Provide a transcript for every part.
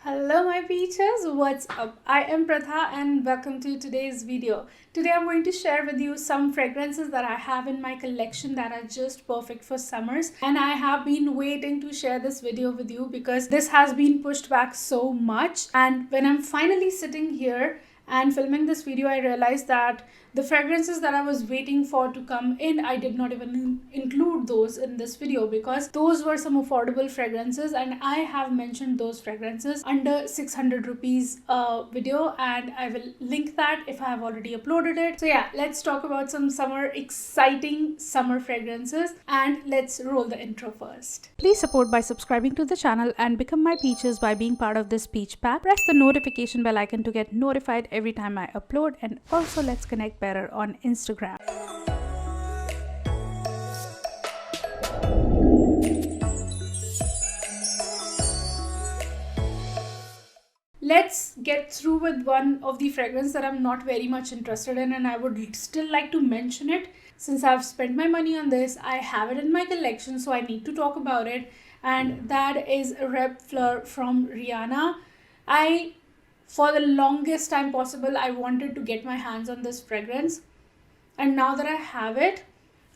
Hello my peaches, what's up? I am Pratha and welcome to today's video. Today I'm going to share with you some fragrances that I have in my collection that are just perfect for summers, and I have been waiting to share this video with you because this has been pushed back so much, and when I'm finally sitting here and filming this video, I realized that the fragrances that I was waiting for to come in, I did not even include those in this video because those were some affordable fragrances, and I have mentioned those fragrances under 600 rupees video, and I will link that if I have already uploaded it. So yeah, let's talk about some exciting summer fragrances, and let's roll the intro first. Please support by subscribing to the channel and become my peaches by being part of this peach pack. Press the notification bell icon to get notified every time I upload, and also let's connect better on Instagram. Let's get through with one of the fragrances that I'm not very much interested in, and I would still like to mention it since I've spent my money on this. I have it in my collection, so I need to talk about it, and that is R'EBL Fleur from Rihanna. For the longest time possible, I wanted to get my hands on this fragrance, and now that I have it,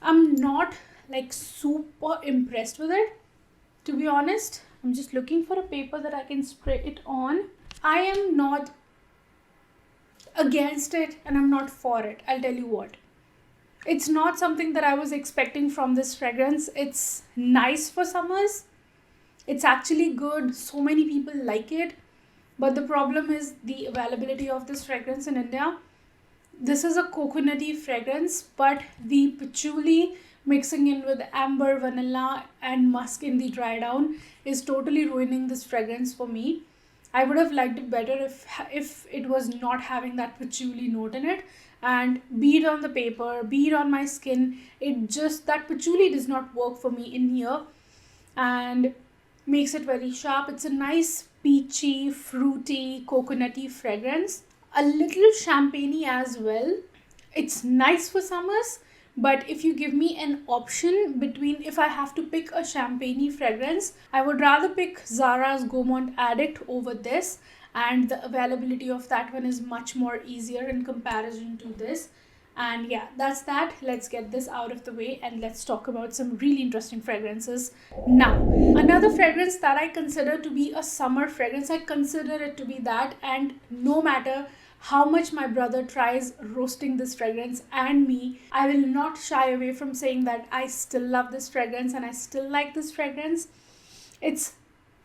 I'm not like super impressed with it, to be honest. I'm just looking for a paper that I can spray it on. I am not against it and I'm not for it. I'll tell you what. It's not something that I was expecting from this fragrance. It's nice for summers. It's actually good. So many people like it. But the problem is the availability of this fragrance in India. This is a coconutty fragrance, but the patchouli mixing in with amber, vanilla and musk in the dry down is totally ruining this fragrance for me. I would have liked it better if it was not having that patchouli note in it, and be it on the paper, be it on my skin, that patchouli does not work for me in here and makes it very sharp. It's a nice peachy, fruity, coconutty fragrance. A little champagne-y as well. It's nice for summers, but if you give me an option between, if I have to pick a champagne-y fragrance, I would rather pick Zara's Gaumont Addict over this, and the availability of that one is much more easier in comparison to this. And yeah, that's that. Let's get this out of the way and let's talk about some really interesting fragrances now. Another fragrance that I consider to be a summer fragrance, I consider it to be that, and no matter how much my brother tries roasting this fragrance and me, I will not shy away from saying that I still love this fragrance and I still like this fragrance. It's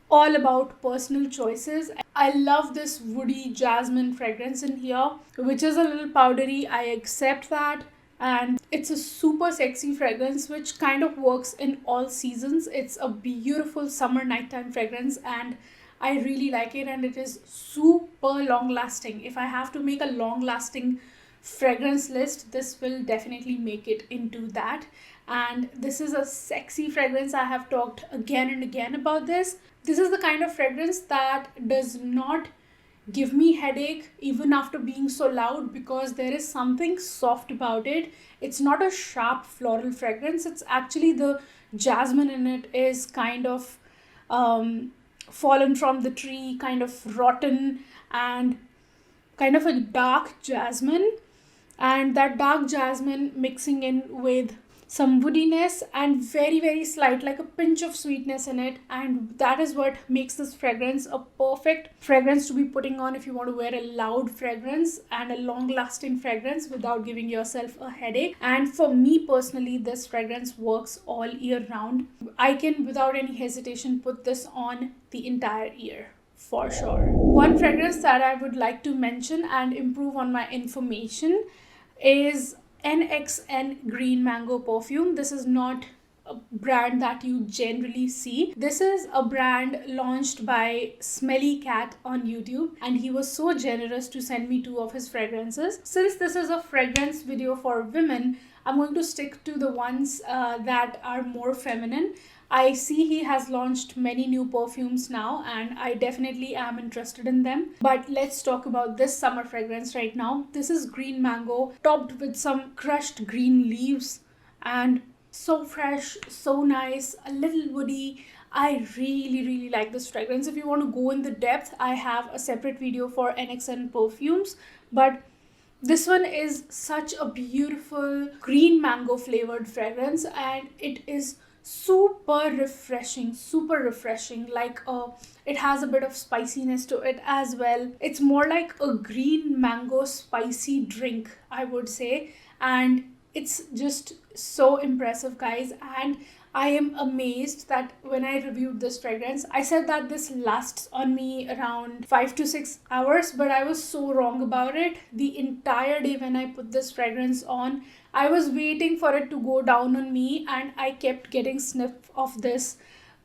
all about personal choices. I love this woody jasmine fragrance in here, which is a little powdery. I accept that, and it's a super sexy fragrance which kind of works in all seasons. It's a beautiful summer nighttime fragrance and I really like it, and it is super long lasting. If I have to make a long lasting fragrance list, this will definitely make it into that. And this is a sexy fragrance. I have talked again and again about this. This is the kind of fragrance that does not give me headache even after being so loud, because there is something soft about it. It's not a sharp floral fragrance. It's actually the jasmine in it is kind of fallen from the tree, kind of rotten, and kind of a dark jasmine, and that dark jasmine mixing in with some woodiness and very slight, like a pinch of sweetness in it, and that is what makes this fragrance a perfect fragrance to be putting on if you want to wear a loud fragrance and a long lasting fragrance without giving yourself a headache. And for me personally, this fragrance works all year round. I can without any hesitation put this on the entire year for sure. One fragrance that I would like to mention and improve on my information is NXN Green Mango Perfume. This is not a brand that you generally see. This is a brand launched by Smelly Cat on YouTube, and he was so generous to send me 2 of his fragrances. Since this is a fragrance video for women, I'm going to stick to the ones that are more feminine. I see he has launched many new perfumes now, and I definitely am interested in them. But let's talk about this summer fragrance right now. This is green mango topped with some crushed green leaves, and so fresh, so nice, a little woody, I really like this fragrance. If you want to go in the depth, I have a separate video for NXN perfumes, but this one is such a beautiful green mango flavored fragrance, and it is super refreshing. Like it has a bit of spiciness to it as well. It's more like a green mango spicy drink, I would say, and it's just so impressive, guys. And I am amazed that when I reviewed this fragrance, I said that this lasts on me around 5 to 6 hours, but I was so wrong about it. The entire day when I put this fragrance on, I was waiting for it to go down on me, and I kept getting sniff of this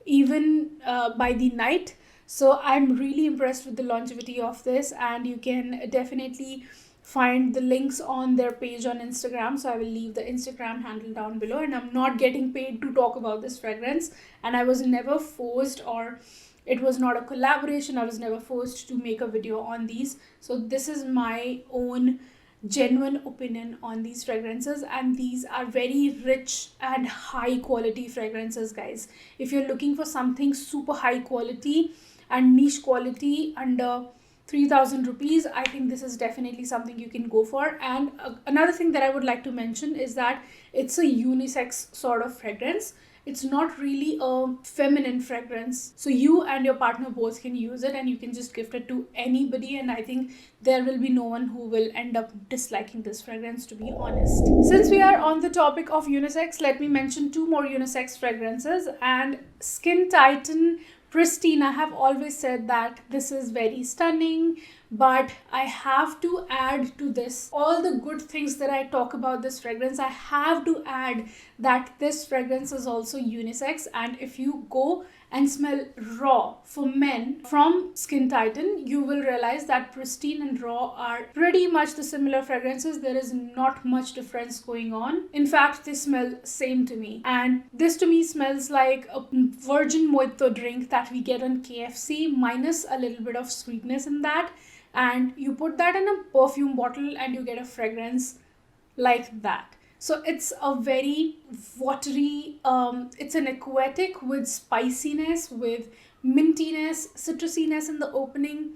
even by the night. So I'm really impressed with the longevity of this, and you can definitely find the links on their page on Instagram. So I will leave the Instagram handle down below, and I'm not getting paid to talk about this fragrance, and I was never forced, or it was not a collaboration. I was never forced to make a video on these. So this is my own genuine opinion on these fragrances, and these are very rich and high quality fragrances, guys. If you're looking for something super high quality and niche quality under 3,000 rupees, I think this is definitely something you can go for. And another thing that I would like to mention is that it's a unisex sort of fragrance. It's not really a feminine fragrance. So you and your partner both can use it, and you can just gift it to anybody. And I think there will be no one who will end up disliking this fragrance, to be honest. Since we are on the topic of unisex, let me mention two more unisex fragrances. And Skin Titan Pristine. I have always said that this is very stunning, but I have to add to this all the good things that I talk about this fragrance. I have to add that this fragrance is also unisex, and if you go and smell Raw for men from Skin Titan, you will realize that Pristine and Raw are pretty much the similar fragrances. There is not much difference going on. In fact, they smell same to me, and this to me smells like a virgin mojito drink that we get on KFC minus a little bit of sweetness in that, and you put that in a perfume bottle and you get a fragrance like that. So it's a very watery, it's an aquatic with spiciness, with mintiness, citrusiness in the opening,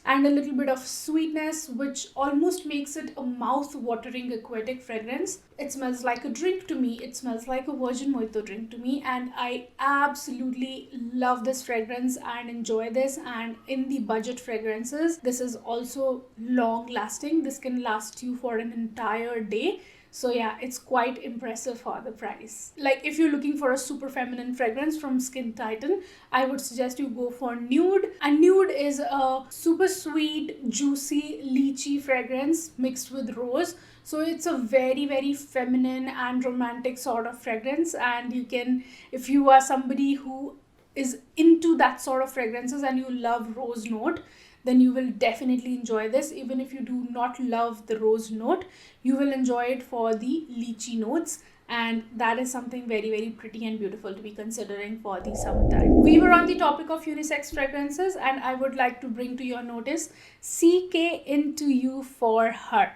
and a little bit of sweetness, which almost makes it a mouth-watering aquatic fragrance. It smells like a drink to me. It smells like a virgin mojito drink to me, and I absolutely love this fragrance and enjoy this. And in the budget fragrances, this is also long-lasting. This can last you for an entire day. So yeah, it's quite impressive for the price. Like if you're looking for a super feminine fragrance from Skin Titan, I would suggest you go for Nude. And Nude is a super sweet, juicy, lychee fragrance mixed with rose. So it's a very feminine and romantic sort of fragrance. And you can, if you are somebody who is into that sort of fragrances and you love rose note, then you will definitely enjoy this. Even if you do not love the rose note, you will enjoy it for the lychee notes, and that is something very pretty and beautiful to be considering for the summertime. We were on the topic of unisex fragrances, and I would like to bring to your notice CK IN2U for Her.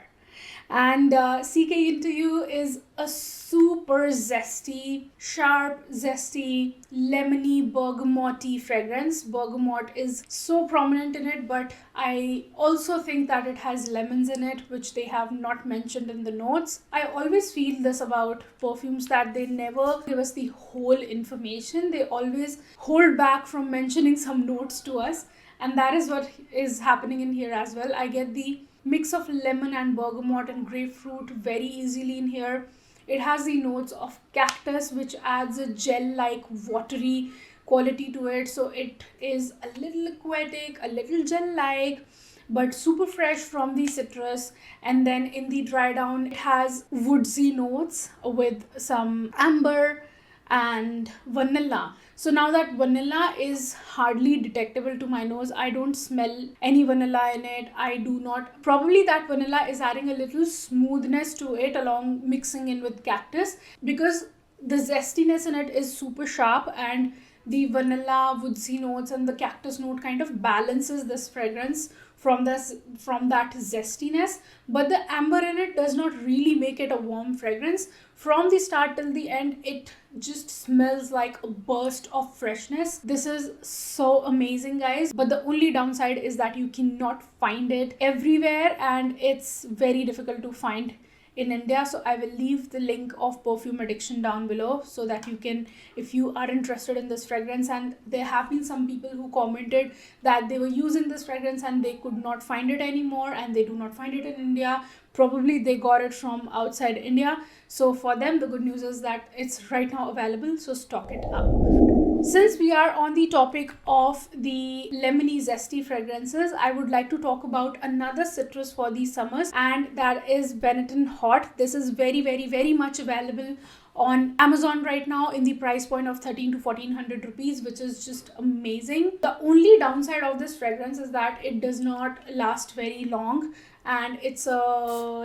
And CK IN2U is a super zesty, sharp, zesty, lemony, bergamoty fragrance. Bergamot is so prominent in it, but I also think that it has lemons in it, which they have not mentioned in the notes. I always feel this about perfumes, that they never give us the whole information. They always hold back from mentioning some notes to us, and that is what is happening in here as well. I get the mix of lemon and bergamot and grapefruit very easily in here. It has the notes of cactus, which adds a gel-like watery quality to it. So it is a little aquatic, a little gel-like, but super fresh from the citrus. And then in the dry down, it has woodsy notes with some amber and vanilla. So now that vanilla is hardly detectable to my nose, I don't smell any vanilla in it. I do not. Probably that vanilla is adding a little smoothness to it along mixing in with cactus, because the zestiness in it is super sharp and the vanilla woodsy notes and the cactus note kind of balances this fragrance from that zestiness, but the amber in it does not really make it a warm fragrance. From the start till the end, it just smells like a burst of freshness. This is so amazing, guys, but the only downside is that you cannot find it everywhere and it's very difficult to find in India. So I will leave the link of Perfume Addiction down below so that you can, if you are interested in this fragrance. And there have been some people who commented that they were using this fragrance and they could not find it anymore and they do not find it in India. Probably they got it from outside India. So for them, the good news is that it's right now available, so stock it up. Since we are on the topic of the lemony zesty fragrances, I would like to talk about another citrus for these summers, and that is Benetton Hot. This is very much available on Amazon right now in the price point of 13 to 1400 rupees, which is just amazing. The only downside of this fragrance is that it does not last very long, and it's a,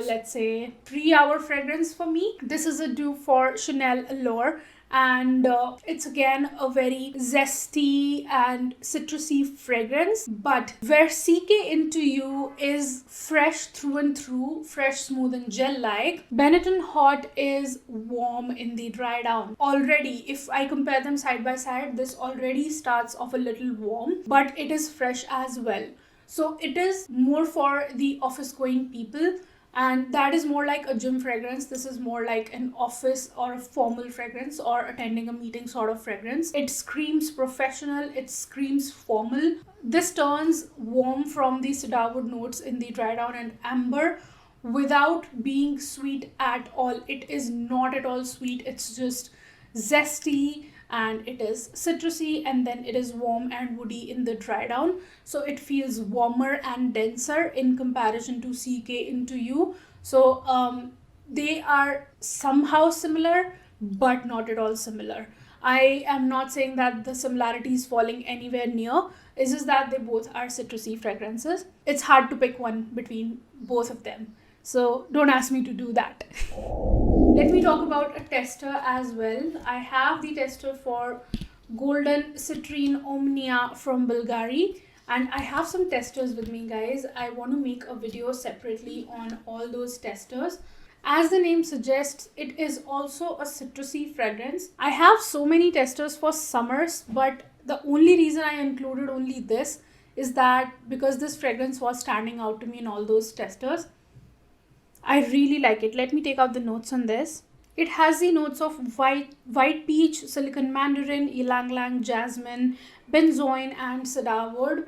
let's say, 3-hour fragrance for me. This is a dupe for Chanel Allure, and it's again a very zesty and citrusy fragrance, but where CK IN2U is fresh through and through, fresh, smooth and gel like, Benetton Hot is warm in the dry down. Already, if I compare them side by side, this already starts off a little warm, but it is fresh as well. So it is more for the office going people, and that is more like a gym fragrance. This is more like an office or a formal fragrance or attending a meeting sort of fragrance. It screams professional, it screams formal. This turns warm from the cedarwood notes in the dry down and amber without being sweet at all. It is not at all sweet, it's just zesty and it is citrusy, and then it is warm and woody in the dry down. So it feels warmer and denser in comparison to CK IN2U. So they are somehow similar, but not at all similar. I am not saying that the similarity is falling anywhere near. It's just that they both are citrusy fragrances. It's hard to pick one between both of them. So don't ask me to do that. Let me talk about a tester as well. I have the tester for Golden Citrine Omnia from Bulgari, and I have some testers with me, guys. I want to make a video separately on all those testers. As the name suggests, it is also a citrusy fragrance. I have so many testers for summers, but the only reason I included only this is that because this fragrance was standing out to me in all those testers. I really like it. Let me take out the notes on this. It has the notes of white peach, silicon mandarin, ylang ylang, jasmine, benzoin and cedarwood.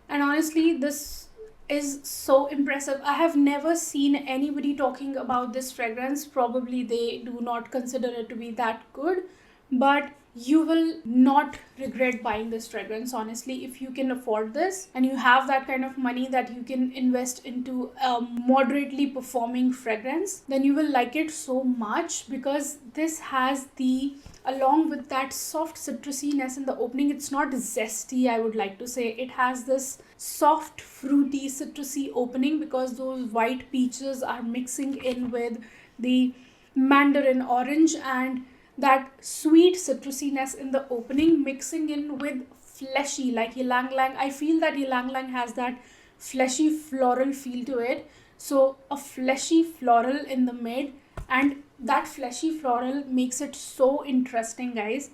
And honestly, this is so impressive. I have never seen anybody talking about this fragrance. Probably they do not consider it to be that good, but you will not regret buying this fragrance, honestly. If you can afford this and you have that kind of money that you can invest into a moderately performing fragrance, then you will like it so much, because this has the, along with that soft citrusiness in the opening, it's not zesty, I would like to say. It has this soft fruity citrusy opening because those white peaches are mixing in with the mandarin orange, and that sweet citrusiness in the opening mixing in with fleshy like ylang ylang. I feel that ylang ylang has that fleshy floral feel to it. So a fleshy floral in the mid, and that fleshy floral makes it so interesting, guys.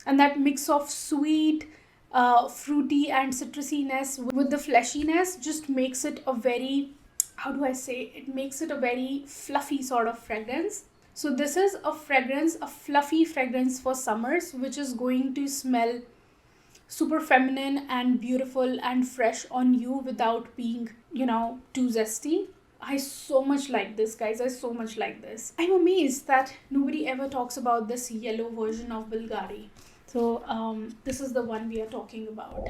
And that mix of sweet, fruity and citrusiness with the fleshiness just makes it a very, how do I say, it makes it a very fluffy sort of fragrance. So this is a fragrance, a fluffy fragrance for summers, which is going to smell super feminine and beautiful and fresh on you without being, too zesty. I so much like this, guys. I so much like this. I'm amazed that nobody ever talks about this yellow version of Bulgari. So this is the one we are talking about.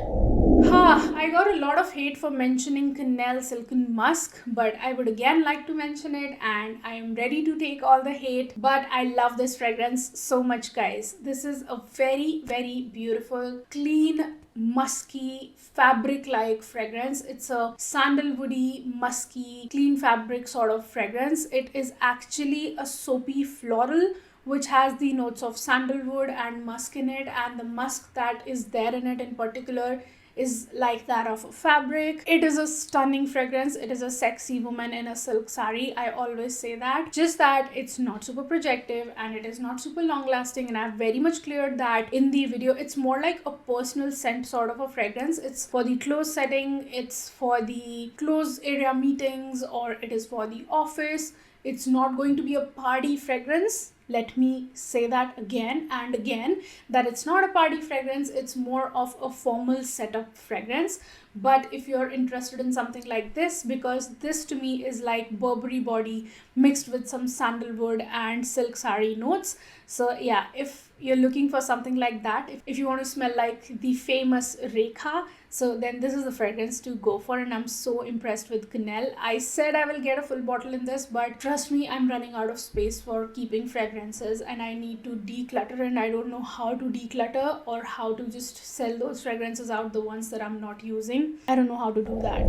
I got a lot of hate for mentioning KANELLE Silken Musk, but I would again like to mention it, and I am ready to take all the hate. But I love this fragrance so much, guys. This is a very beautiful, clean, musky, fabric-like fragrance. It's a sandalwoody, musky, clean fabric sort of fragrance. It is actually a soapy floral which has the notes of sandalwood and musk in it, and the musk that is there in it in particular is like that of a fabric. It is a stunning fragrance. It is a sexy woman in a silk sari. I always say that. Just that it's not super projective and it is not super long lasting, and I've very much cleared that in the video. It's more like a personal scent sort of a fragrance. It's for the close setting, it's for the close area meetings, or it is for the office. It's not going to be a party fragrance. Let me say that again and again, that it's not a party fragrance. It's more of a formal setup fragrance. But if you're interested in something like this, because this to me is like Burberry body mixed with some sandalwood and silk sari notes. So yeah, if you're looking for something like that, if you want to smell like the famous Rekha, so then this is the fragrance to go for. And I'm so impressed with KANELLE. I said I will get a full bottle in this, but trust me, I'm running out of space for keeping fragrances and I need to declutter, and I don't know how to declutter or how to just sell those fragrances out, the ones that I'm not using. I don't know how to do that.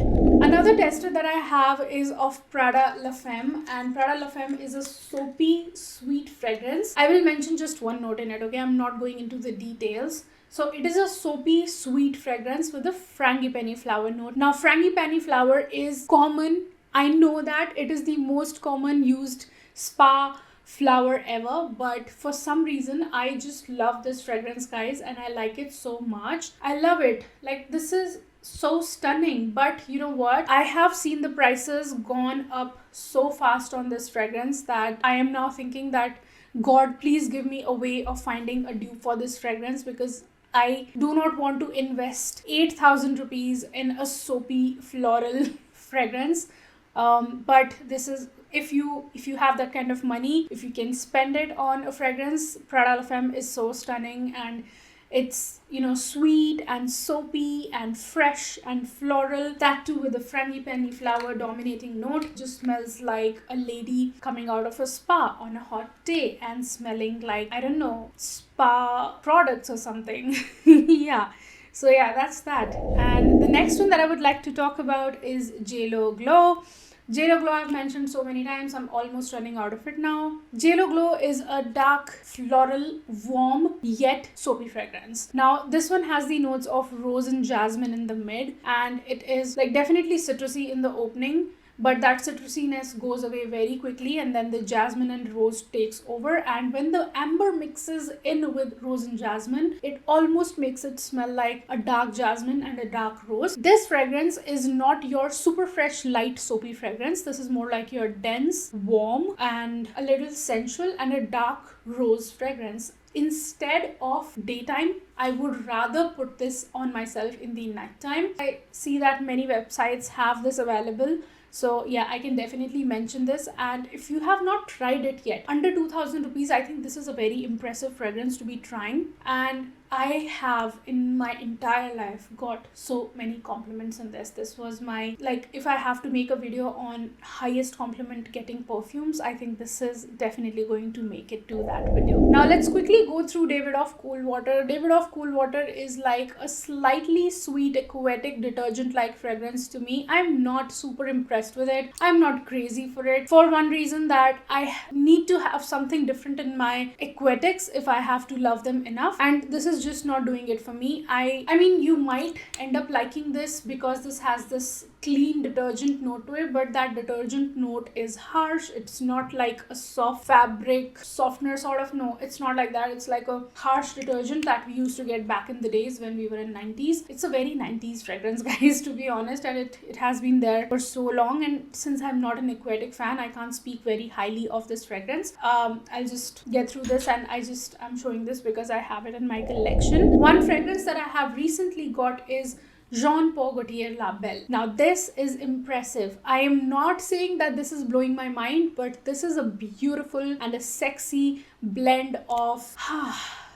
Another tester that I have is of Prada La Femme, and Prada La Femme is a soapy sweet fragrance. I will mention just one note in it, okay? I'm not going into the details. So it is a soapy sweet fragrance with a frangipani flower note. Now frangipani flower is common. I know that it is the most common used spa flower ever, but for some reason I just love this fragrance, guys, and I like it so much. I love it. Like, this is so stunning. But you know what, I have seen the prices gone up so fast on this fragrance that I am now thinking that, God, please give me a way of finding a dupe for this fragrance, because I do not want to invest 8,000 rupees in a soapy floral fragrance. But this is, if you have that kind of money, if you can spend it on a fragrance, Prada La Femme is so stunning, and it's, you know, sweet and soapy and fresh and floral, that too with a frangipani flower dominating note. Just smells like a lady coming out of a spa on a hot day and smelling like, I don't know, spa products or something. Yeah. So yeah, that's that. And the next one that I would like to talk about is JLo Glow. JLo Glow I've mentioned so many times, I'm almost running out of it now. JLo Glow is a dark, floral, warm, yet soapy fragrance. Now, this one has the notes of rose and jasmine in the mid, and it is like definitely citrusy in the opening, but that citrusiness goes away very quickly, and then the jasmine and rose takes over. And when the amber mixes in with rose and jasmine, it almost makes it smell like a dark jasmine and a dark rose. This fragrance is not your super fresh, light, soapy fragrance. This is more like your dense, warm, and a little sensual and a dark rose fragrance. Instead of daytime, I would rather put this on myself in the nighttime. I see that many websites have this available. So yeah, I can definitely mention this. And if you have not tried it yet, under 2,000 rupees, I think this is a very impressive fragrance to be trying. And I have in my entire life got so many compliments on this. This was my, like, if I have to make a video on highest compliment getting perfumes, I think this is definitely going to make it to that video. Now let's quickly go through Davidoff Cool Water. Davidoff Cool Water is like a slightly sweet, aquatic, detergent-like fragrance to me. I'm not super impressed with it. I'm not crazy for it, for one reason, that I need to have something different in my aquatics if I have to love them enough, and this is just not doing it for me. I mean, you might end up liking this because this has this clean detergent note to it, but that detergent note is harsh. It's not like a soft fabric softener sort of, no, it's not like that. It's like a harsh detergent that we used to get back in the days when we were in 90s. It's a very 90s fragrance, guys, to be honest, and it has been there for so long. And since I'm not an aquatic fan, I can't speak very highly of this fragrance. I'll just get through this, and I'm showing this because I have it in my collection. One fragrance that I have recently got is Jean Paul Gaultier La Belle. Now this is impressive. I am not saying that this is blowing my mind, but this is a beautiful and a sexy blend of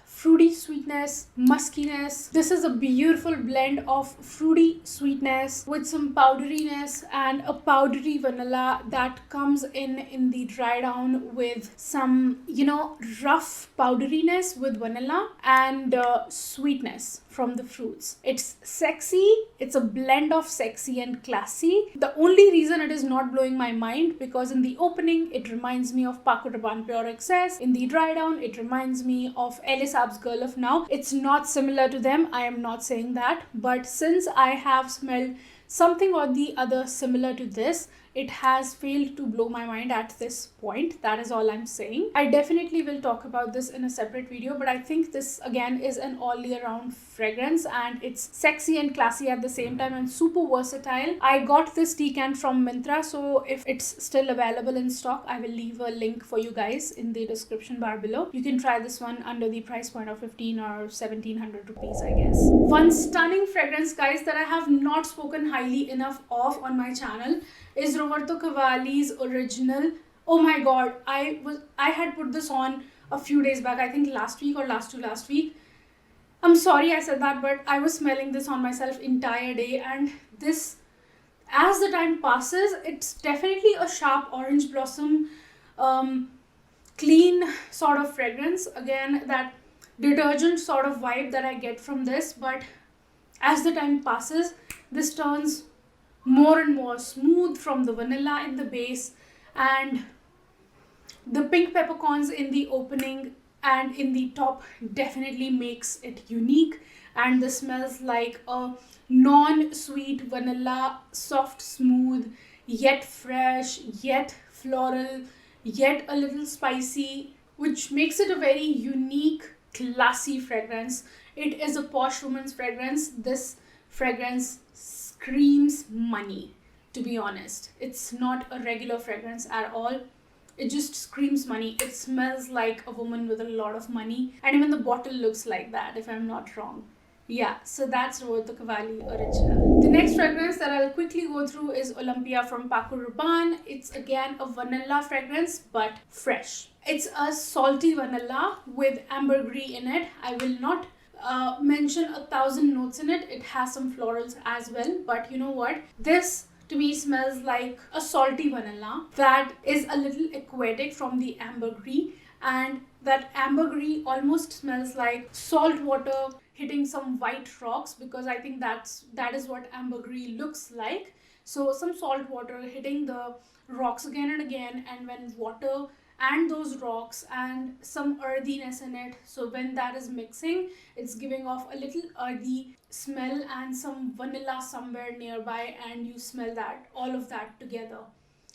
fruity sweetness, muskiness. This is a beautiful blend of fruity sweetness with some powderiness and a powdery vanilla that comes in the dry down with some, you know, rough powderiness with vanilla and sweetness from the fruits. It's sexy, it's a blend of sexy and classy. The only reason it is not blowing my mind because in the opening it reminds me of Pakuruban Pure Excess. In the dry down it reminds me of Elisab's Girl of Now. It's not similar to them, I am not saying that, but since I have smelled something or the other similar to this, it has failed to blow my mind at this point. That is all I'm saying. I definitely will talk about this in a separate video, but I think this again is an all year round fragrance and it's sexy and classy at the same time and super versatile. I got this decant from Myntra, so if it's still available in stock, I will leave a link for you guys in the description bar below. You can try this one under the price point of 15 or 1700 rupees, I guess. One stunning fragrance, guys, that I have not spoken highly enough of on my channel is Roberto Cavalli's original. Oh my god, I had put this on a few days back, I think last week or last to last week. I'm sorry I said that, but I was smelling this on myself entire day, and this, as the time passes, it's definitely a sharp orange blossom, clean sort of fragrance. Again, that detergent sort of vibe that I get from this, but as the time passes, this turns more and more smooth from the vanilla in the base, and the pink peppercorns in the opening and in the top definitely makes it unique. And this smells like a non-sweet vanilla, soft, smooth, yet fresh, yet floral, yet a little spicy, which makes it a very unique, classy fragrance. It is a posh woman's fragrance. This fragrance screams money, to be honest. It's not a regular fragrance at all. It just screams money. It smells like a woman with a lot of money, and even the bottle looks like that, if I'm not wrong. Yeah, so that's Roberto Cavalli original. The next fragrance that I'll quickly go through is Olympia from Pakuruban. It's again a vanilla fragrance, but fresh. It's a salty vanilla with ambergris in it. I will not mention 1,000 notes in it. It has some florals as well, but you know what? This to me smells like a salty vanilla that is a little aquatic from the ambergris, and that ambergris almost smells like salt water hitting some white rocks, because I think that is what ambergris looks like. So some salt water hitting the rocks again and again, and when water and those rocks and some earthiness in it, so when that is mixing, it's giving off a little earthy smell and some vanilla somewhere nearby, and you smell that, all of that together.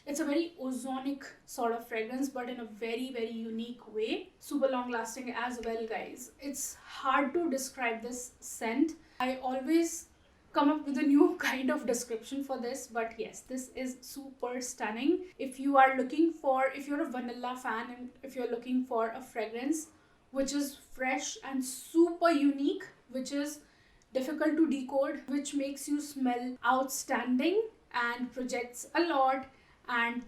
It's a very ozonic sort of fragrance, but in a very, very unique way. Super long lasting as well, guys. It's hard to describe this scent. I always come up with a new kind of description for this, but yes, this is super stunning. If you're a vanilla fan and if you're looking for a fragrance which is fresh and super unique, which is difficult to decode, which makes you smell outstanding and projects a lot and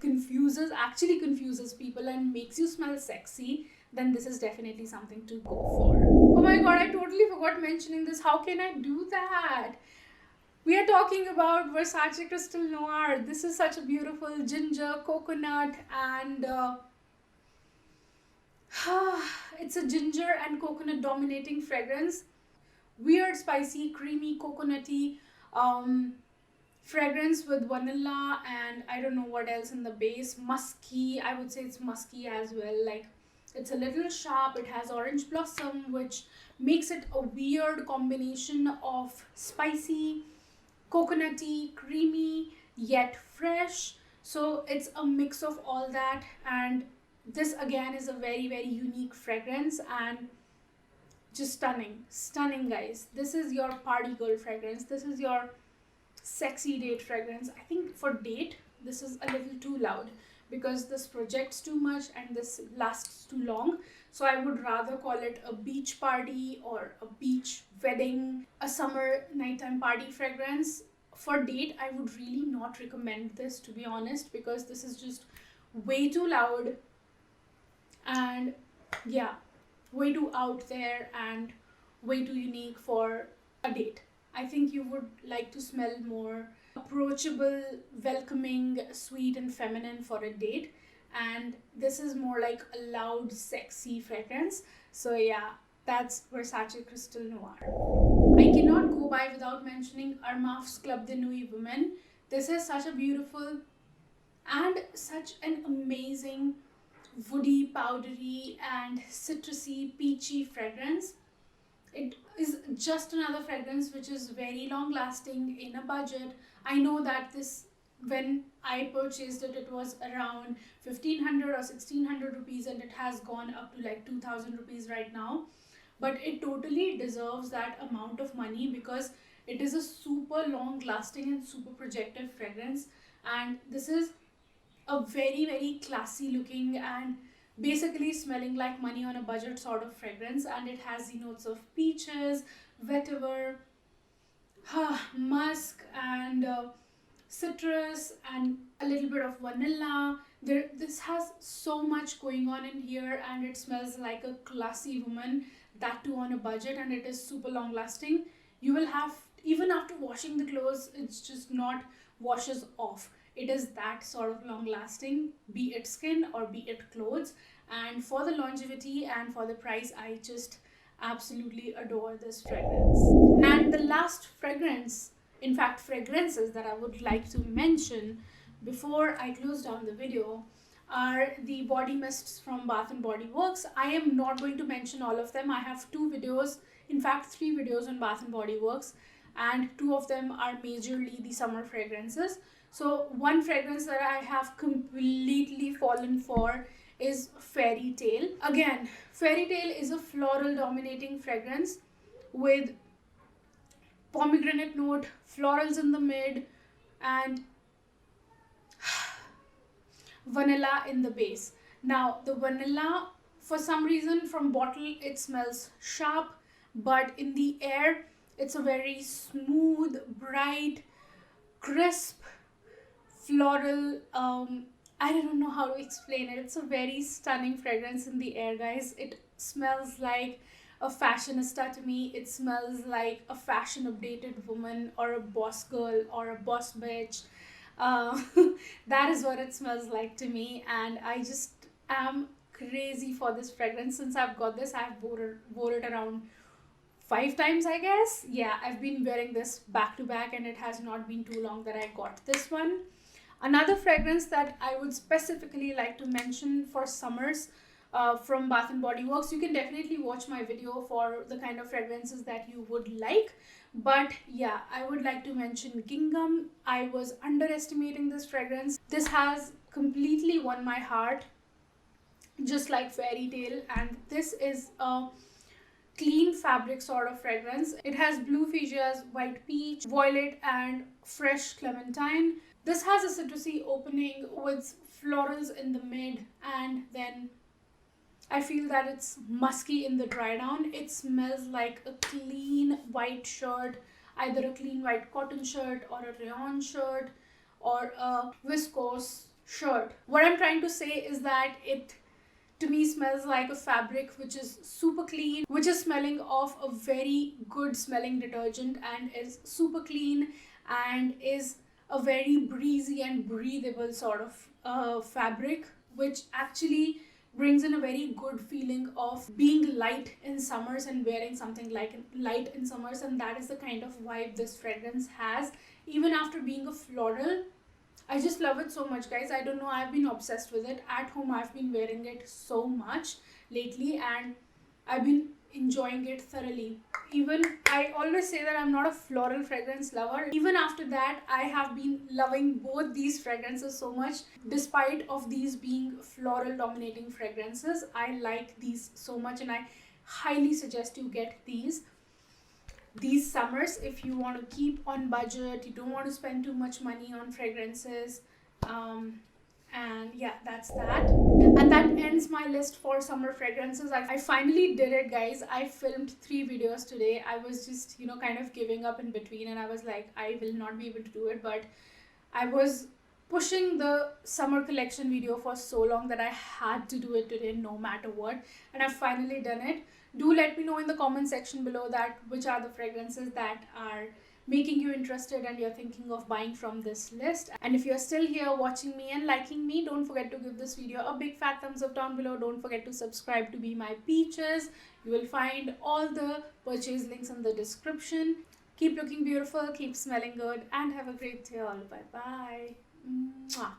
actually confuses people and makes you smell sexy, then this is definitely something to go for. Oh my god, I totally forgot mentioning this. How can I do that? We are talking about Versace Crystal Noir. This is such a beautiful ginger, coconut, and it's a ginger and coconut dominating fragrance. Weird, spicy, creamy, coconutty fragrance with vanilla and I don't know what else in the base. Musky, I would say it's musky as well. Like, it's a little sharp. It has orange blossom, which makes it a weird combination of spicy, coconutty, creamy, yet fresh. So it's a mix of all that, and this again is a very, very unique fragrance and just stunning, guys. This is your party girl fragrance. This is your sexy date fragrance. I think for date this is a little too loud because this projects too much and this lasts too long. So I would rather call it a beach party or a beach wedding, a summer nighttime party fragrance. For date, I would really not recommend this, to be honest, because this is just way too loud and yeah, way too out there and way too unique for a date. I think you would like to smell more approachable, welcoming, sweet and feminine for a date, and this is more like a loud, sexy fragrance. So yeah, that's Versace Crystal Noir. I cannot go by without mentioning ARMAF's Club de Nuit Women. This is such a beautiful and such an amazing woody, powdery and citrusy, peachy fragrance. It is just another fragrance which is very long lasting in a budget. I know that this, when I purchased it, it was around 1500 or 1600 rupees and it has gone up to like 2000 rupees right now. But it totally deserves that amount of money because it is a super long lasting and super projective fragrance. And this is a very, very classy looking and basically smelling like money on a budget sort of fragrance. And it has the notes of peaches, vetiver, musk and citrus and a little bit of vanilla. This has so much going on in here and it smells like a classy woman, that too on a budget, and it is super long lasting. You will have, even after washing the clothes, it's just not washes off. It is that sort of long lasting, be it skin or be it clothes. And for the longevity and for the price, I just absolutely adore this fragrance. And the last fragrance, in fact fragrances that I would like to mention before I close down the video, are the body mists from Bath & Body Works. I am not going to mention all of them. I have 2 videos, in fact 3 videos on Bath & Body Works, and 2 of them are majorly the summer fragrances. So one fragrance that I have completely fallen for is Fairy Tale. Again, Fairy Tale is a floral dominating fragrance with pomegranate note, florals in the mid, and vanilla in the base. Now the vanilla, for some reason from bottle it smells sharp, but in the air it's a very smooth, bright, crisp, floral, I don't know how to explain it. It's a very stunning fragrance in the air, guys. It smells like a fashionista to me. It smells like a fashion updated woman or a boss girl or a boss bitch. That is what it smells like to me, and I just am crazy for this fragrance. Since I've got this, I've wore it around 5 times, I guess. Yeah, I've been wearing this back to back and it has not been too long that I got this one. Another fragrance that I would specifically like to mention for summers from Bath & Body Works. You can definitely watch my video for the kind of fragrances that you would like. But yeah, I would like to mention Gingham. I was underestimating this fragrance. This has completely won my heart, just like Fairy Tale. And this is a clean fabric sort of fragrance. It has blue fuchsias, white peach, violet and fresh clementine. This has a citrusy opening with florals in the mid, and then I feel that it's musky in the dry down. It smells like a clean white shirt, either a clean white cotton shirt or a rayon shirt or a viscose shirt. What I'm trying to say is that it to me smells like a fabric which is super clean, which is smelling of a very good smelling detergent and is super clean and is a very breezy and breathable sort of fabric, which actually brings in a very good feeling of being light in summers and wearing something like light in summers. And that is the kind of vibe this fragrance has, even after being a floral. I just love it so much, guys. I don't know, I've been obsessed with it. At home I've been wearing it so much lately and I've been enjoying it thoroughly. Even I always say that I'm not a floral fragrance lover. Even after that, I have been loving both these fragrances so much. Despite of these being floral dominating fragrances, I like these so much and I highly suggest you get these summers if you want to keep on budget, you don't want to spend too much money on fragrances. And yeah, that's that. And that ends my list for summer fragrances. I finally did it, guys. I filmed 3 videos today. I was just, kind of giving up in between and I was like, I will not be able to do it. But I was pushing the summer collection video for so long that I had to do it today no matter what. And I've finally done it. Do let me know in the comment section below that which are the fragrances that are making you interested and you're thinking of buying from this list. And if you're still here watching me and liking me, don't forget to give this video a big fat thumbs up down below. Don't forget to subscribe to Be My Peaches. You will find all the purchase links in the description. Keep looking beautiful, keep smelling good, and have a great day all. Bye bye. Mwah.